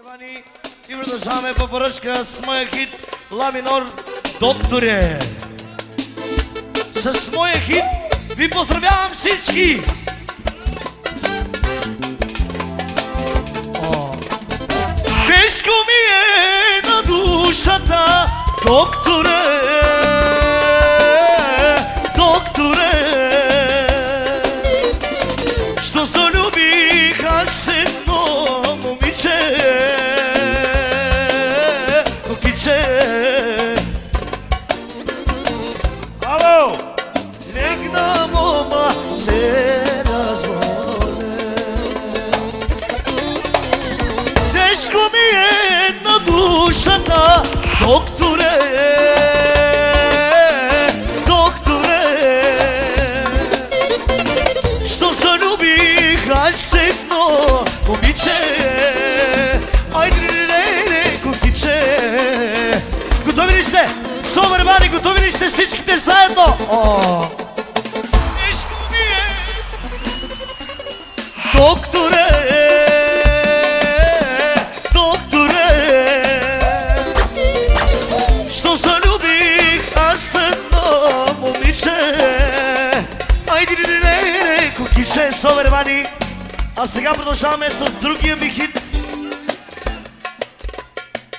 Вани и продължаваме по поръчка с моя хит Ла минор Докторе. С моя хит ви поздравявам всички! Тежко ми е на душата, докторе, докторе, що залюбих аз едно момиче, кукиче. Ало! Негна мома се разволе. Тежко ми е на душата, докторе, докторе, що залюбих аз едно момиче. Айде, кукиче. Готови ли сте? Супер, Вани, готови ли сте всичките заедно? Тежко ми е, докторе, докторе, що залюбих аз едно момиче. Айде, кукиче, супер, Вани. А сега продължаваме с другия ми хит.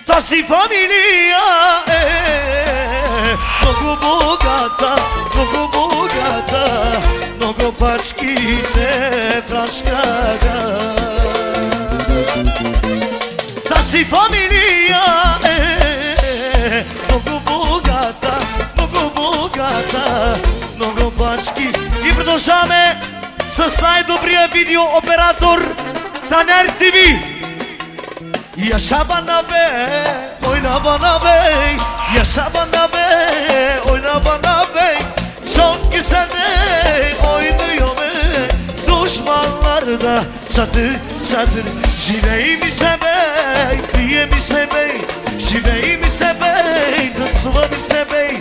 Тази фамилия е много богата, много пачките прашкаха. Тази фамилия е много богата, много пачки. И продължаваме с най-добрия видеооператор Танер ТВ. Yaşabana be, oynabana bey. Yaşabana be, oynabana bey. Çok güzel bey, oynuyor bey. Düşmanlar da çadır çadır. Живеемисе bey, пиемисе bey. Живеемисе bey, танцувамисе bey.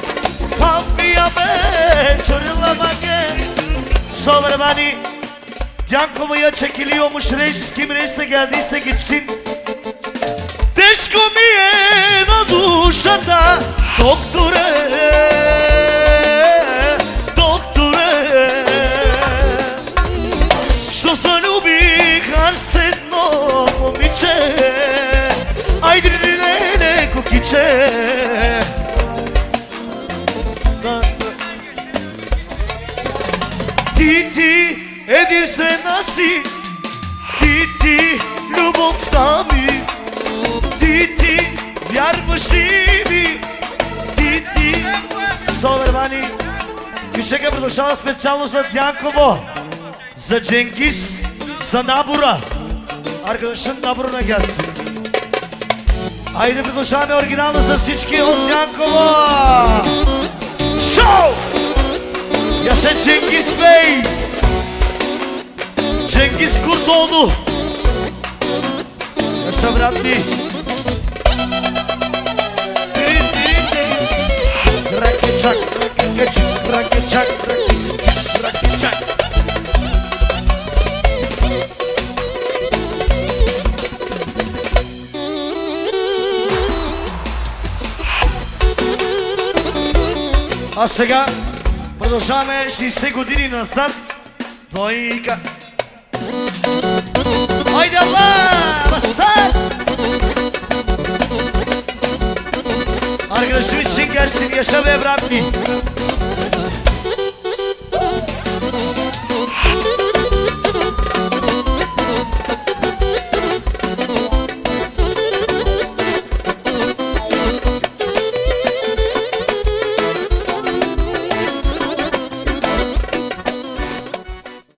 Пампия bey, çorillama gel. Sonra beni Dyankovo'ya çekiliyormuş reis. Kim reisle geldiyse gitsin. Тежко ми е на душата, докторе, докторе, що залюбих аз едно момиче. Айде, не, кукиче. Ти, единствена си, ти, любовта ми. Ти, вярваш ли ми? Ти, Супер, Вани. Кючека продължава специално за Дянково, за Дженгис, за набора. Arkadaşın naburuna gelsin. Haydi продължаваме оригинално за всички от Дянково. Шоу! Yaşa Cengiz Bey. Cengiz Kurtoğlu. Yaşa brat mi? Rakıçak, rakıçak, rakıçak. А сега продължаваме 60 години назад. Двойка. Haydi Allah! Bastır! Arkadaşım için gelsin, yaşa ve bırakmayın.